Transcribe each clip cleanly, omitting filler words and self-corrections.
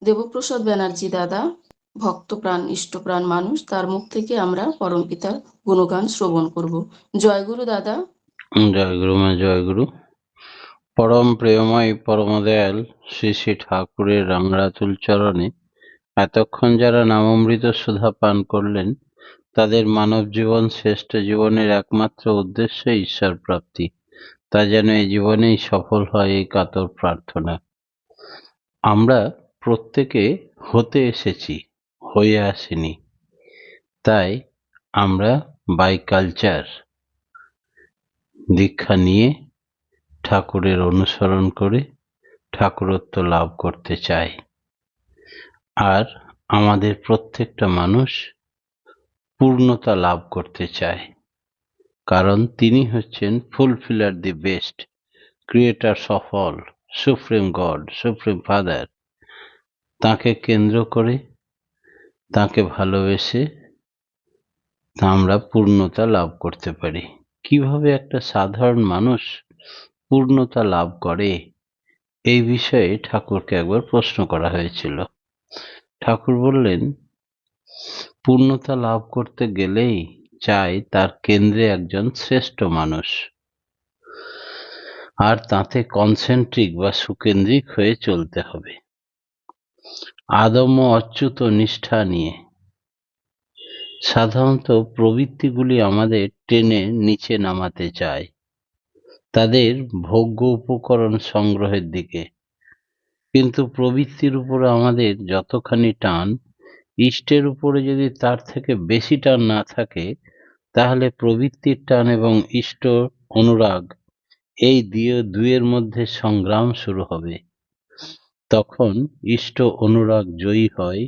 দেবপ্রসাদ ব্যানার্জি দাদা ভক্তপ্রাণ ইষ্টপ্রাণ মানুষ, তার মুখ থেকে আমরা পরমপিতার গুণগান শ্রবণ করব। জয়গুরু দাদা। জয় গুরু মা, জয় গুরু। পরম প্রেমময় পরম দয়াল শ্রী শ্রী ঠাকুরের রাংরাতুল চরণে এতক্ষণ যারা নামামৃত সুধা পান করলেন, তাদের মানব জীবন শ্রেষ্ঠ জীবনের একমাত্র উদ্দেশ্য ঈশ্বর প্রাপ্তি। তা যেন এই জীবনেই সফল হয়, এই কাতর প্রার্থনা। আমরা প্রত্যেকে হতে এসেছি, হয়ে আসেনি। তাই আমরা বাই কালচার দীক্ষা নিয়ে ঠাকুরের অনুসরণ করে ঠাকুরত্ব লাভ করতে চাই। আর আমাদের প্রত্যেকটা মানুষ পূর্ণতা লাভ করতে চায়, কারণ তিনি হচ্ছেন ফুলফিলার the best, creators of all, supreme god, supreme father. তাকে কেন্দ্র করে, তাকে ভালোবেসে আমরা পূর্ণতা লাভ করতে পারি। কিভাবে একটা সাধারণ মানুষ পূর্ণতা লাভ করে, এই বিষয়ে ঠাকুরকে একবার প্রশ্ন করা হয়েছিল। ঠাকুর বললেন, পূর্ণতা লাভ করতে গেলেই চাই তার কেন্দ্রে একজন শ্রেষ্ঠ মানুষ, আর তাতে কনসেন্ট্রিক বা সুকেন্দ্রিক হয়ে চলতে হবে, আদম্য অচ্যুত নিষ্ঠা নিয়ে। সাধারণত প্রবৃত্তিগুলি আমাদের টেনে নিচে নামাতে চায়, তাদের ভোগ্য উপকরণ সংগ্রহের দিকে। কিন্তু প্রবৃত্তির উপরে আমাদের যতখানি টান, ইষ্টের উপরে যদি তার থেকে বেশি টান না থাকে, তাহলে প্রবৃত্তির টান এবং ইষ্ট অনুরাগ, এই দুয়ের মধ্যে সংগ্রাম শুরু হবে। তখন ইষ্ট অনুরাগ জয়ী হয়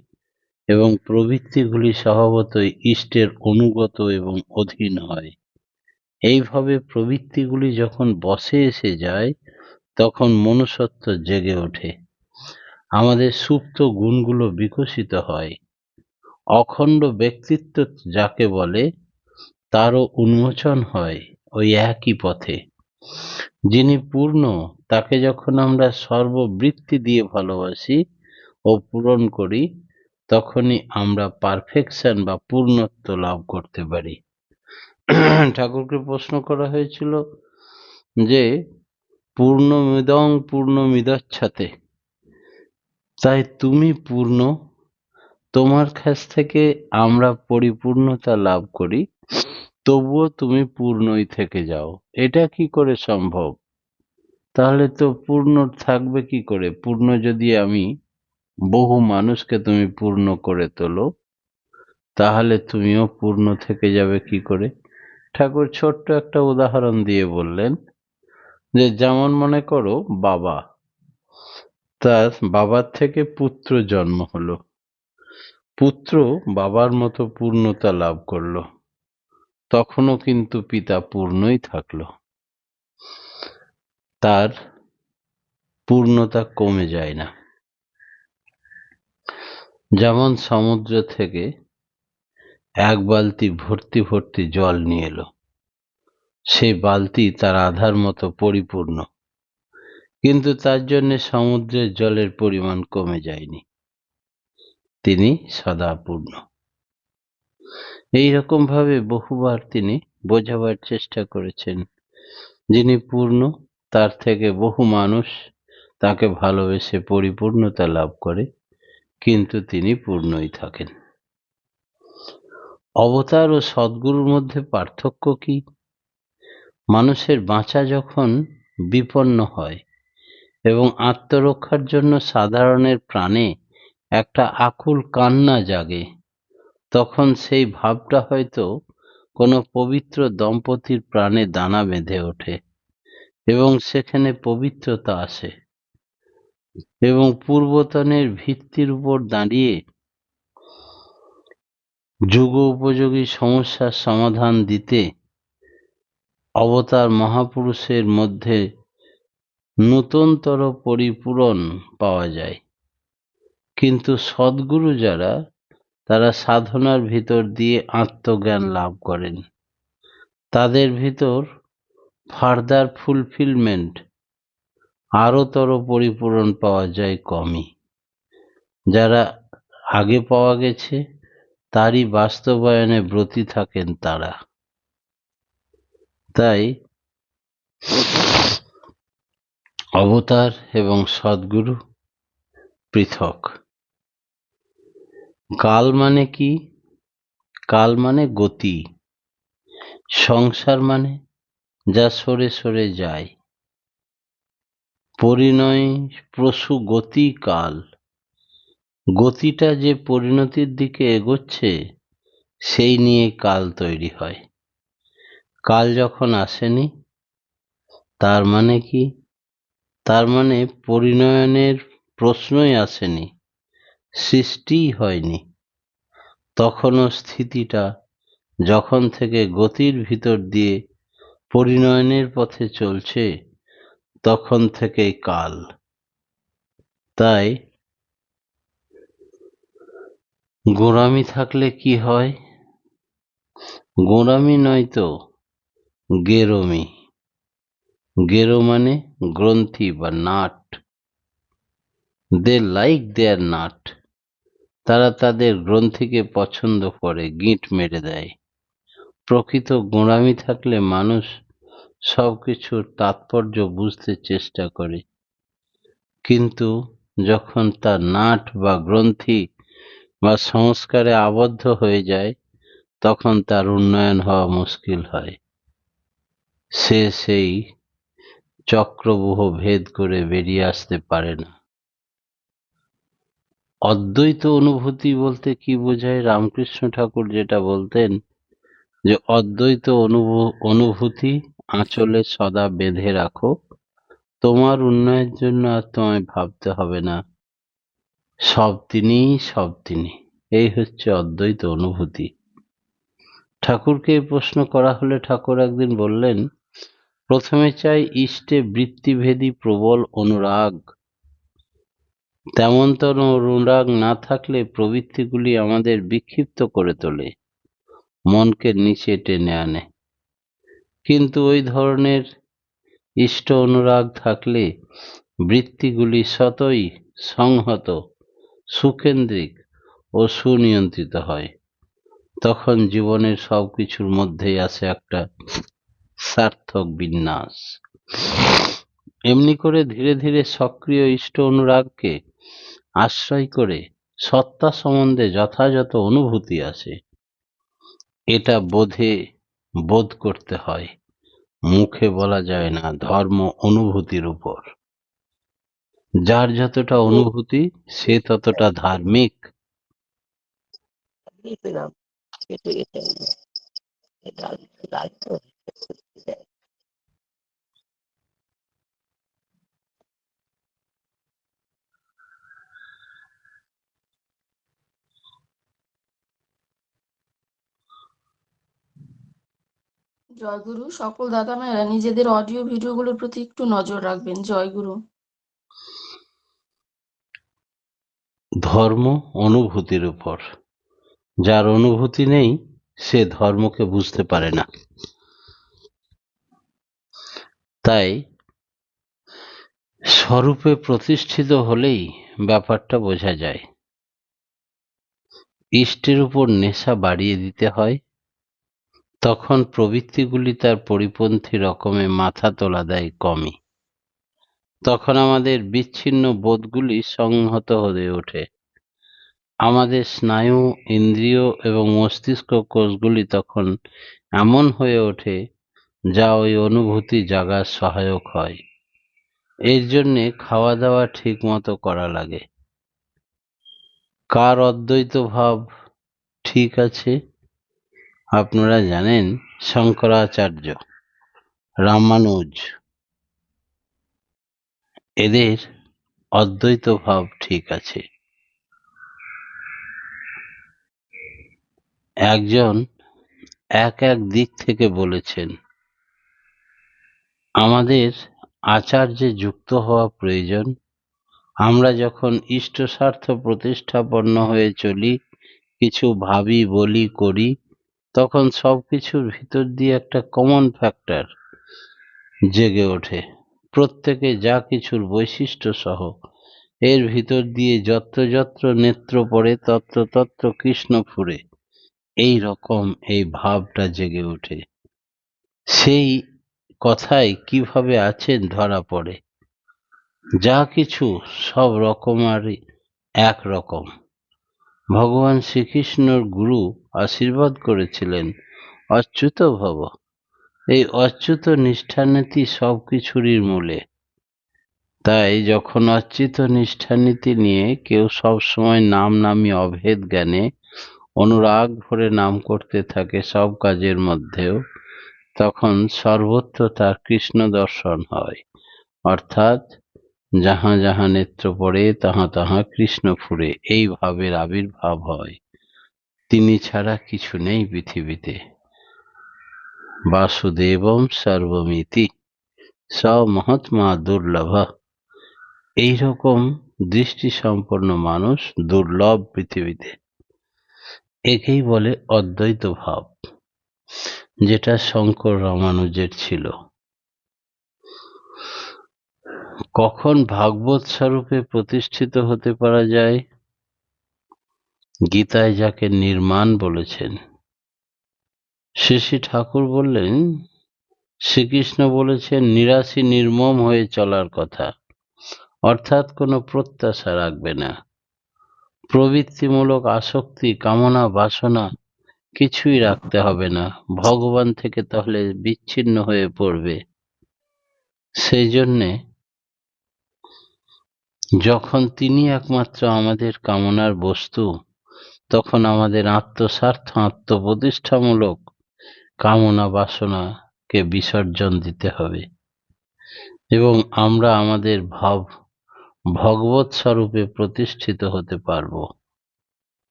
এবং প্রবৃত্তিগুলি স্বভাবতই ইষ্টের অনুগত এবং অধীন হয়। এইভাবে প্রবৃত্তিগুলি যখন বশে এসে যায়, তখন মনুষ্যত্ব জেগে ওঠে, আমাদের সুপ্ত গুণগুলো বিকশিত হয়, অখণ্ড ব্যক্তিত্ব যাকে বলে তারও উন্মোচন হয় ওই একই পথে। যিনি পূর্ণ, তাকে যখন আমরা সর্ববৃত্তি দিয়ে ভালোবাসি ও পূরণ করি, তখনই আমরা পারফেকশন বা পূর্ণত্ব লাভ করতে পারি। ঠাকুরকে প্রশ্ন করা হয়েছিল যে পূর্ণমিদং পূর্ণমিদচ্ছতে, তাই তুমি পূর্ণ, তোমার কাছ থেকে আমরা পরিপূর্ণতা লাভ করি, তবুও তুমি পূর্ণই থেকে যাও। এটা কি করে সম্ভব? তাহলে তো পূর্ণ থাকবে কি করে? পূর্ণ যদি আমি, বহু মানুষকে তুমি পূর্ণ করে তোলো, তাহলে তুমিও পূর্ণ থেকে যাবে কি করে? ঠাকুর ছোট্ট একটা উদাহরণ দিয়ে বললেন যে, যেমন মনে করো বাবা, তার বাবার থেকে পুত্র জন্ম হলো, পুত্র বাবার মতো পূর্ণতা লাভ করলো, তখনও কিন্তু পিতা পূর্ণই থাকলো, তার পূর্ণতা কমে যায় না। যেমন সমুদ্র থেকে এক বালতি ভর্তি ভর্তি জল নিয়ে এলো, সেই বালতি তার আধার মতো পরিপূর্ণ, কিন্তু তার জন্য সমুদ্রের জলের পরিমাণ কমে যায়নি, তিনি সদা পূর্ণ। এইরকম ভাবে বহুবার তিনি বোঝাবার চেষ্টা করেছেন, যিনি পূর্ণ, তার থেকে বহু মানুষ তাকে ভালোবেসে পরিপূর্ণতা লাভ করে, কিন্তু তিনি পূর্ণই থাকেন। অবতার ও সদ্গুরুর মধ্যে পার্থক্য কি? মানুষের বাঁচা যখন বিপন্ন হয় এবং আত্মরক্ষার জন্য সাধারণের প্রাণে একটা আকুল কান্না জাগে, তখন সেই ভাবটা হয়তো কোনো পবিত্র দম্পতির প্রাণে দানা বেঁধে ওঠে এবং সেখানে পবিত্রতা আসে, এবং পূর্বতনের ভিত্তির উপর দাঁড়িয়ে যুগ উপযোগী সমস্যার সমাধান দিতে অবতার মহাপুরুষের মধ্যে নূতনতর পরিপূরণ পাওয়া যায়। কিন্তু সদ্গুরু যারা, তারা সাধনার ভিতর দিয়ে আত্মজ্ঞান লাভ করেন, তাদের ভিতর ফার্দার ফুলফিলমেন্ট, আরোতর পরিপূরণ পাওয়া যায় কমই। যারা আগে পাওয়া গেছে তারই বাস্তবায়নে ব্রতী থাকেন তারা। তাই অবতার এবং সদ্গুরু পৃথক। কাল মানে কি? কাল মানে গতি। সংসার মানে যা সরে সরে যায়। পরিণয় প্রসূ গতি কাল। গতিটা যে পরিণতির দিকে এগোচ্ছে সেই নিয়ে কাল তৈরি হয়। কাল যখন আসেনি তার মানে কি? তার মানে পরিণয়নের প্রশ্নই আসেনি, সৃষ্টিই হয়নি। তখনও স্থিতিটা যখন থেকে গতির ভিতর দিয়ে পরিণয়নের পথে চলছে তখন থেকেই কাল। তাই গোঁড়ামি থাকলে কি হয়? গোঁড়ামি নয়তো গেরমি। গেরো মানে গ্রন্থি বা নাট। দে লাইক দেয়ার নাট। তারা তাদের গ্রন্থিকে পছন্দ করে, গিঁট মেরে দেয়। প্রকৃত গোঁড়ামি থাকলে মানুষ সবকিছুর তাৎপর্য বুঝতে চেষ্টা করে, কিন্তু যখন তার নাট বা গ্রন্থি বা সংস্কারে আবদ্ধ হয়ে যায় তখন তার উন্নয়ন হওয়া মুশকিল হয়। সে সেই চক্রব্যূহ ভেদ করে বেরিয়ে আসতে পারে না। অদ্বৈত অনুভূতি বলতে কি বোঝায়? রামকৃষ্ণ ঠাকুর যেটা বলতেন যে অদ্বৈত অনুভূতি আঁচলে সদা বেঁধে রাখো, তোমার উন্নয়নের জন্য আর তোমায় ভাবতে হবে না, সব তিনিই সব তিনি। এই হচ্ছে অদ্বৈত অনুভূতি। ঠাকুরকে এই প্রশ্ন করা হলে ঠাকুর একদিন বললেন, প্রথমে চাই ইষ্টে বৃত্তিভেদী প্রবল অনুরাগ। তেমনতর অনুরাগ না থাকলে প্রবৃত্তিগুলি আমাদের বিক্ষিপ্ত করে তোলে, মনকে নিচে টেনে আনে। কিন্তু ওই ধরনের ইষ্ট অনুরাগ থাকলে বৃত্তিগুলি স্বতই সংহত, সুকেন্দ্রিক ও সুনিয়ন্ত্রিত হয়। তখন জীবনের সবকিছুর মধ্যেই আসে একটা সার্থক বিন্যাস। এমনি করে ধীরে ধীরে সক্রিয় ইষ্ট অনুরাগকে আশ্রয় করে সত্তা সম্বন্ধে যথাযথ অনুভূতি আসে। এটা বোধ করতে হয়, মুখে বলা যায় না। ধর্ম অনুভূতির উপর। যার যতটা অনুভূতি সে ততটা ধার্মিক। জয়গুরু। সকল দাদা মায়েরা নিজেদের অডিও ভিডিওগুলোর প্রতি একটু নজর রাখবেন। জয়গুরু। ধর্ম অনুভূতির উপর। যার অনুভূতি নেই সে ধর্মকে বুঝতে পারে না। তাই স্বরূপে প্রতিষ্ঠিত হলেই ব্যাপারটা বোঝা যায়। ইষ্টের উপর নেশা বাড়িয়ে দিতে হয়, তখন প্রবৃত্তিগুলি তার পরিপন্থী রকমে মাথা তোলা দেয় কমই। তখন আমাদের বিচ্ছিন্ন বোধগুলি সংহত হয়ে ওঠে। আমাদের স্নায়ু, ইন্দ্রিয় এবং মস্তিষ্ক কোষগুলি তখন এমন হয়ে ওঠে যা ওই অনুভূতি জাগার সহায়ক হয়। এর জন্যে খাওয়া দাওয়া ঠিক মতো করা লাগে। কার অদ্বৈত ভাব ঠিক আছে? আপনারা জানেন, শঙ্করাচার্য, রামানুজ, এদের অদ্বৈত ভাব ঠিক আছে। একজন এক দিক থেকে বলেছেন, আমাদের আচার্যে যুক্ত হওয়া প্রয়োজন। আমরা যখন ইষ্ট স্বার্থ প্রতিষ্ঠাপন্ন হয়ে চলি, কিছু ভাবি, বলি, করি, তখন সবকিছুর ভিতর দিয়ে একটা কমন ফ্যাক্টর জেগে ওঠে। প্রত্যেকে যা কিছুর বৈশিষ্ট্য সহ এর ভিতর দিয়ে যত্র যত্র নেত্র পড়ে তত্র তত্র কৃষ্ণ ফুরে, এই রকম এই ভাবটা জেগে ওঠে। সেই কথায় কিভাবে আছেন ধরা পড়ে। যা কিছু সব রকমারই একরকম। ভগবান শ্রীকৃষ্ণর গুরু আশীর্বাদ করেছিলেন অচ্যুত ভব। এই অচ্যুত নিষ্ঠানীতি সব কিছুরই মূলে। তাই যখন অচ্যুত নিষ্ঠানীতি নিয়ে কেউ সবসময় নাম নামি অভেদ জ্ঞানে অনুরাগ ভরে নাম করতে থাকে সব কাজের মধ্যেও, তখন সর্বত্র তার কৃষ্ণ দর্শন হয়, অর্থাৎ যাহা যাহা নেত্র পড়ে তাহা তাহা কৃষ্ণ ফুরে, এই ভাবের আবির্ভাব হয়। তিনি ছাড়া কিছু নেই পৃথিবীতে। বাসুদেবম সর্বমিতি স মহাত্মা দুর্লভ। এইরকম দৃষ্টি সম্পন্ন মানুষ দুর্লভ পৃথিবীতে। একেই বলে অদ্বৈত ভাব, যেটা শঙ্কর রামানুজের ছিল। কখন ভাগবত স্বরূপে প্রতিষ্ঠিত হতে পারা যায়? গীতায় যাকে নির্মাণ বলেছেন, শ্রী ঠাকুর বললেন, শ্রীকৃষ্ণ বলেছেন নিরাশী নির্মম হয়ে চলার কথা, অর্থাৎ কোনো প্রত্যাশা রাখবে না। প্রবৃত্তিমূলক আসক্তি, কামনা, বাসনা কিছুই রাখতে হবে না, ভগবান থেকে তাহলে বিচ্ছিন্ন হয়ে পড়বে। সেই জন্যে যখন তিনি একমাত্র আমাদের কামনার বস্তু, তখন আমাদের আত্মস্বার্থ, আত্মপ্রতিষ্ঠামূলক কামনা বাসনাকে বিসর্জন দিতে হবে এবং আমরা আমাদের ভাব ভগবৎ স্বরূপে প্রতিষ্ঠিত হতে পারব।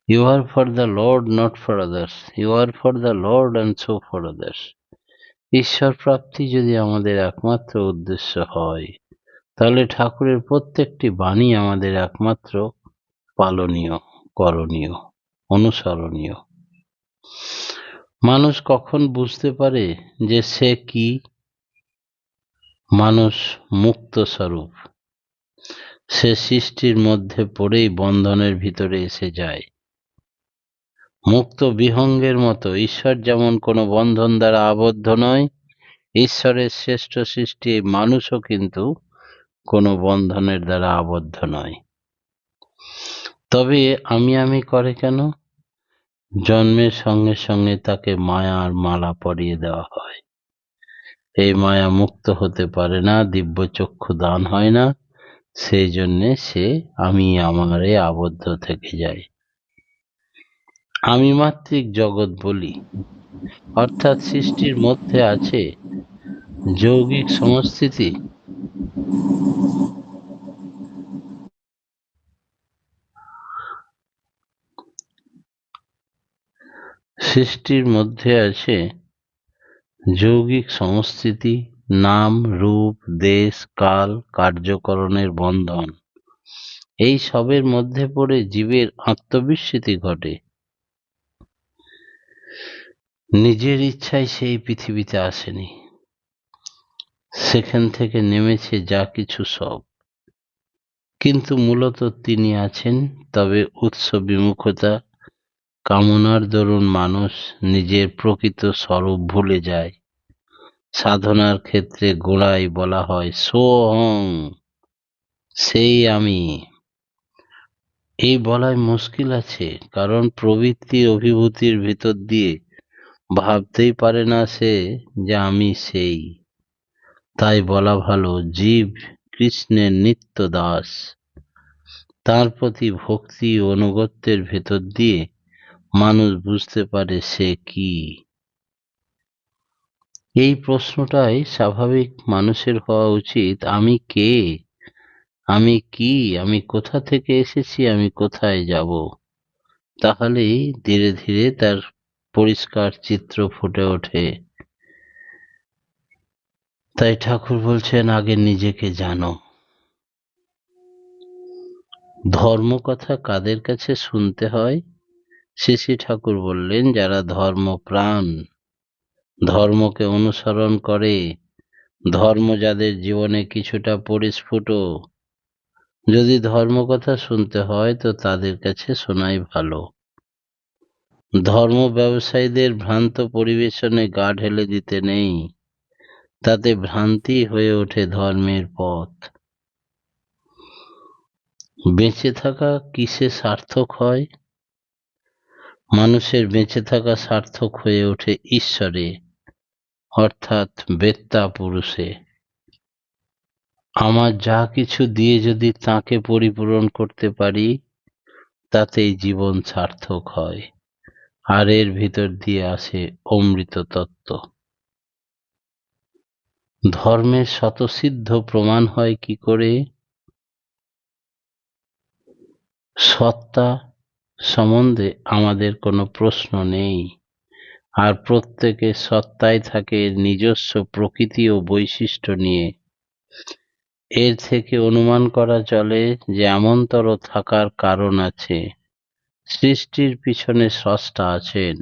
You are for the Lord, not for others. You are for the Lord and so for others. ঈশ্বর প্রাপ্তি যদি আমাদের একমাত্র উদ্দেশ্য হয়, তাহলে ঠাকুরের প্রত্যেকটি বাণী আমাদের একমাত্র পালনীয়, করণীয়, অনুসরণীয়। মানুষ কখন বুঝতে পারে যে সে কি? মানুষ মুক্ত স্বরূপ। সে সৃষ্টির মধ্যে পড়েই বন্ধনের ভিতরে এসে যায়। মুক্ত বিহঙ্গের মতো ঈশ্বর যেমন কোনো বন্ধন দ্বারা আবদ্ধ নয়, ঈশ্বরের শ্রেষ্ঠ সৃষ্টি মানুষও কিন্তু কোনো বন্ধনের দ্বারা আবদ্ধ নয়। তবে আমি করে কেন? জন্মের সঙ্গে সঙ্গে তাকে মায়ার মালা পরিয়ে দেওয়া হয়। এই মায়া মুক্ত হতে পারে না, দিব্য চক্ষু দান হয় না, সেই জন্যে সে আমি আমারে আবদ্ধ থেকে যায়। আমি মাত্রিক জগৎ বলি, অর্থাৎ সৃষ্টির মধ্যে আছে যৌগিক সংস্থিতি। সৃষ্টির মধ্যে আছে যৌগিক সংস্থিতি, নাম, রূপ, দেশ, কাল, কার্যকরণের বন্ধন। এই সবের মধ্যে পড়ে জীবের আত্মবিস্মৃতি ঘটে। নিজের ইচ্ছায় সেই পৃথিবীতে আসেনি, সেখান থেকে নেমেছে যা কিছু সব। কিন্তু মূলত তিনি আছেন, তবে উৎস বিমুখতা, কামনার দরুন মানুষ নিজের প্রকৃত স্বরূপ ভুলে যায়। সাধনার ক্ষেত্রে গোড়ায় বলা হয় সোহং, সেই আমি। এই বলায় মুশকিল আছে, কারণ প্রবৃত্তি অভিভূতির ভিতর দিয়ে ভাবতেই পারে না সে যে আমি সেই। তাই বলা ভালো, জীব কৃষ্ণের নিত্য দাস। তার প্রতি ভক্তি ও অনুগত্যের ভেতর দিয়ে মানুষ বুঝতে পারে সে কি। এই প্রশ্নটাই স্বাভাবিক মানুষের হওয়া উচিত। আমি কে? আমি কি? আমি কোথা থেকে এসেছি? আমি কোথায় যাব? তাহলেই ধীরে ধীরে তার পরিষ্কার চিত্র ফুটে ওঠে। তাই ঠাকুর বলছেন, আগে নিজেকে জানো। ধর্ম কথা কাদের কাছে শুনতে হয়? শ্রী ঠাকুর বললেন, যারা ধর্মপ্রাণ, ধর্মকে অনুসরণ করে, ধর্ম যাদের জীবনে কিছুটা পরিস্ফুট, যদি ধর্মকথা শুনতে হয় তো তাদের কাছে শোনাই ভালো। ধর্ম ব্যবসায়ীদের ভ্রান্ত পরিবেশনে গা ঢেলে দিতে নেই, তাতে ভ্রান্তি হয়ে ওঠে ধর্মের পথ। বেঁচে থাকা কিসে সার্থক হয়? মানুষের বেঁচে থাকা সার্থক হয়ে ওঠে ঈশ্বরে, অর্থাৎ বেত্তা পুরুষে। আমার যা কিছু দিয়ে যদি তাকে পরিপূরণ করতে পারি, তাতেই জীবন সার্থক হয়, আর এর ভিতর দিয়ে আসে অমৃত তত্ত্ব। ধর্মের স্বতঃসিদ্ধ প্রমাণ হয় কি করে? সত্তা সম্বন্ধে আমাদের কোনো প্রশ্ন নেই, আর প্রত্যেকের সত্তায় থাকে নিজস্ব প্রকৃতি ও বৈশিষ্ট্য নিয়ে। এর থেকে অনুমান করা চলে যে এমনতর থাকার কারণ আছে। সৃষ্টির পিছনে স্রষ্টা আছেন,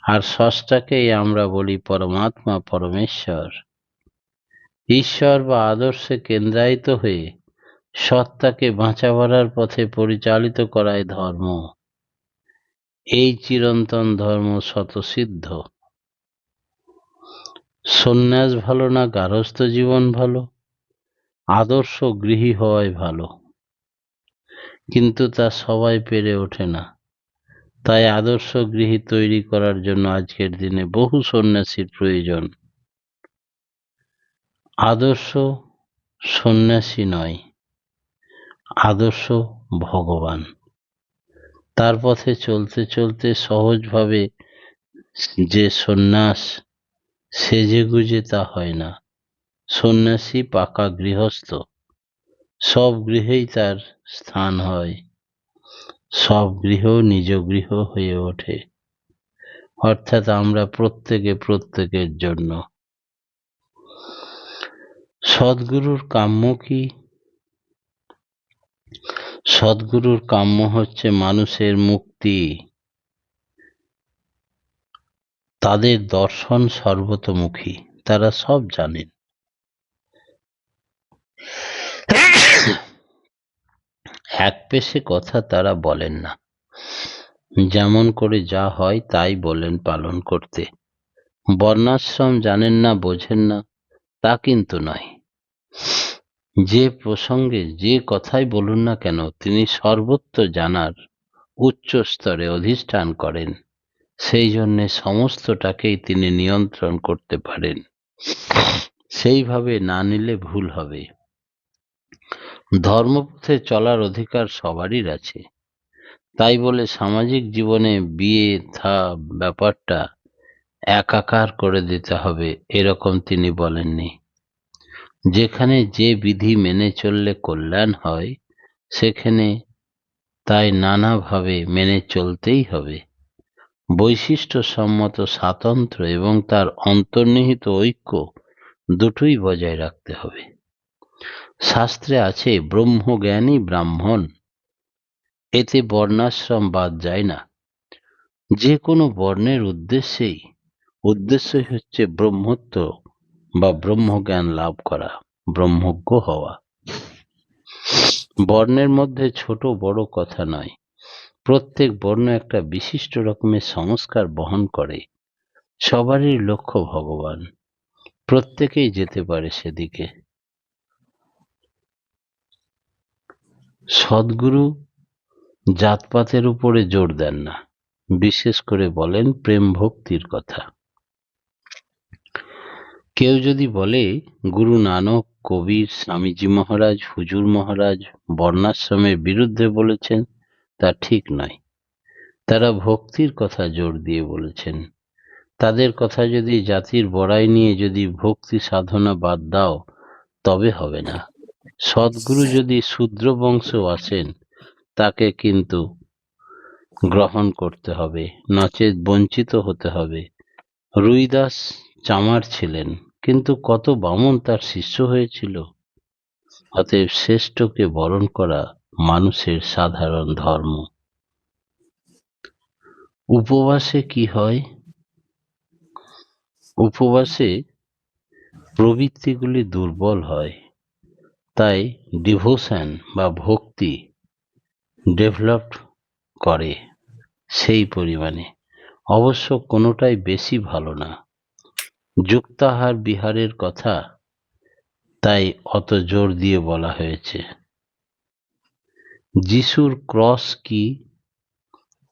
আর স্রষ্টাকেই আমরা বলি পরমাত্মা, পরমেশ্বর। ঈশ্বর বা আদর্শে কেন্দ্রায়িত হয়ে সত্তাকে বাঁচাবার পথে পরিচালিত করায় ধর্ম। এই চিরন্তন ধর্ম স্বতঃসিদ্ধ। সন্ন্যাস ভালো না গারস্থ জীবন ভালো? আদর্শ গৃহী হওয়াই ভালো, কিন্তু তা সবাই পেরে ওঠে না। তাই আদর্শ গৃহী তৈরি করার জন্য আজকের দিনে বহু সন্ন্যাসীর প্রয়োজন। আদর্শ সন্ন্যাসী নয়, আদর্শ ভগবান। তার পথে চলতে চলতে সহজভাবে যে সন্ন্যাস সেজেগুজে তা হয় না। সন্ন্যাসী পাকা গৃহস্থ, সব গৃহেই তার স্থান হয়, সব গৃহ নিজ গৃহ হয়ে ওঠে, অর্থাৎ আমরা প্রত্যেকে প্রত্যেকের জন্য। সদ্গুরুর কাম্য কি? সদ্গুরুর কাম্য হচ্ছে মানুষের মুক্তি। তাদের দর্শন সর্বতোমুখী, তারা সব জানেন। এক পেশে কথা তারা বলেন না, যেমন করে যা হয় তাই বলেন পালন করতে। বর্ণাশ্রম জানেন না, বোঝেন না, তা কিন্তু নয়। যে প্রসঙ্গে যে কথাই বলুন না কেন, তিনি সর্বত্র জানার উচ্চ স্তরে অধিষ্ঠান করেন, সেই জন্যে সমস্তটাকেই তিনি নিয়ন্ত্রণ করতে পারেন। সেইভাবে না নিলে ভুল হবে। ধর্মপথে চলার অধিকার সবারই আছে, তাই বলে সামাজিক জীবনে বিয়ে থা ব্যাপারটা একাকার করে দিতে হবে এরকম তিনি বলেননি। যেখানে যে বিধি মেনে চললে কল্যাণ হয়, সেখানে তাই নানাভাবে মেনে চলতেই হবে। বৈশিষ্ট্যসম্মত স্বাতন্ত্র্য এবং তার অন্তর্নিহিত ঐক্য দুটোই বজায় রাখতে হবে। শাস্ত্রে আছে ব্রহ্মজ্ঞানী ব্রাহ্মণ, এতে বর্ণাশ্রম বাদ যায় না। যে কোনো বর্ণের উদ্দেশ্যই হচ্ছে ব্রহ্মত্ব বা ব্রহ্মজ্ঞান লাভ করা, ব্রহ্মজ্ঞ হওয়া। বর্ণের মধ্যে ছোট বড় কথা নয়, প্রত্যেক বর্ণ একটা বিশিষ্ট রকমের সংস্কার বহন করে। সবারই লক্ষ্য ভগবান, প্রত্যেকেই যেতে পারে সেদিকে। সদ্গুরু জাতপাতের উপরে জোর দেন না, বিশেষ করে বলেন প্রেম ভক্তির কথা। কেউ যদি বলে গুরু নানক, কবির, স্বামীজি মহারাজ, হুজুর মহারাজ বর্ণাশ্রমের বিরুদ্ধে বলেছেন, তা ঠিক নয়। তারা ভক্তির কথা জোর দিয়ে বলেছেন। তাদের কথা যদি জাতির বড়াই নিয়ে যদি ভক্তি সাধনা বাদ দাও, তবে হবে না। সদ্গুরু যদি শূদ্র বংশ আসেন, তাকে কিন্তু গ্রহণ করতে হবে, নচেত বঞ্চিত হতে হবে। রুইদাস চামার ছিলেন, কিন্তু কত বামন তার শিষ্য হয়েছিল। অতএব শ্রেষ্ঠকে বরণ করা মানুষের সাধারণ ধর্ম। উপবাসে কি হয়? উপবাসে প্রবৃত্তিগুলি দুর্বল হয়, তাই ডিভোশন বা ভক্তি ডেভেলপ করে সেই পরিমাণে। অবশ্য কোনোটাই বেশি ভালো না। যুক্তাহার বিহারের কথা তাই অত জোর দিয়ে বলা হয়েছে। যিশুর ক্রস কি?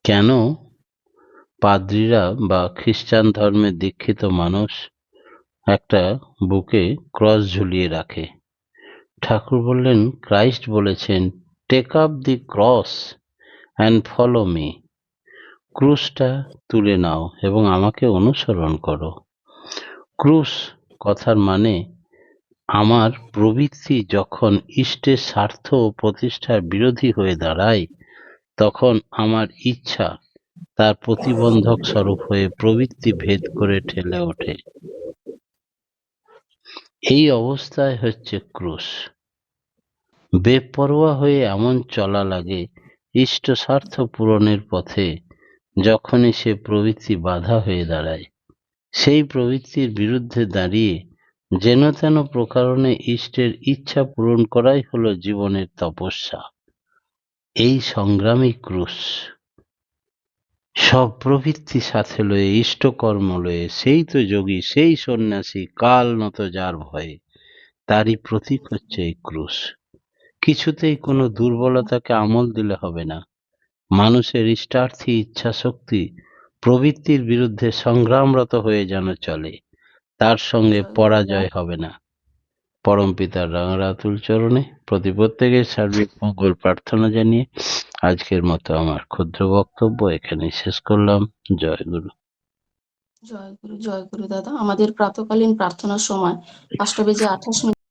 কেন পাদ্রীরা বা খ্রিস্টান ধর্মে দীক্ষিত মানুষ একটা বুকে ক্রস ঝুলিয়ে রাখে? ঠাকুর বললেন, ক্রাইস্ট বলেছেন, take up the cross and follow me. ক্রুশটা তুলে নাও এবং আমাকে অনুসরণ করো। ক্রুশ কথার মানে আমার প্রবৃত্তি যখন ইষ্টের স্বার্থ ও প্রতিষ্ঠার বিরোধী হয়ে দাঁড়ায়, তখন আমার ইচ্ছা তার প্রতিবন্ধক স্বরূপ হয়ে প্রবৃত্তি ভেদ করে ঠেলে ওঠে। এই অবস্থায় হচ্ছে ক্রুশ। বেপরোয়া হয়ে এমন চলা লাগে, ইষ্ট স্বার্থ পূরণের পথে যখনই সে প্রবৃত্তি বাধা হয়ে দাঁড়ায়, সেই প্রবৃত্তির বিরুদ্ধে দাঁড়িয়ে যেন তেন প্রকারণে ইষ্টের ইচ্ছা পূরণ করাই হলো জীবনের তপস্যা। এই সংগ্রামী ক্রুশ। সব প্রবৃত্তি সাথে লয়ে ইষ্টকর্ম লয়ে সেই তো যোগী, সেই সন্ন্যাসী, কাল নত যার ভয়ে। তারই প্রতীক হচ্ছে এই ক্রুশ। কিছুতেই কোনো দুর্বলতাকে আমল দিলে হবে না। মানুষের ইষ্টার্থী ইচ্ছা শক্তি প্রবৃত্তির বিরুদ্ধে সংগ্রামরত হয়ে যেন চলে, তার সঙ্গে জয় গুরু দাদা। পরাজয় হবে না। পরম পিতার রাঙারাতুল চরণে প্রত্যেকের সার্বিক মঙ্গল প্রার্থনা জানিয়ে আজকের মতো আমার ক্ষুদ্র বক্তব্য এখানেই শেষ করলাম। জয় গুরু। জয় গুরু দাদা। আমাদের প্রাতকালীন প্রার্থনার সময় 5টা বেজে 28 মিনিট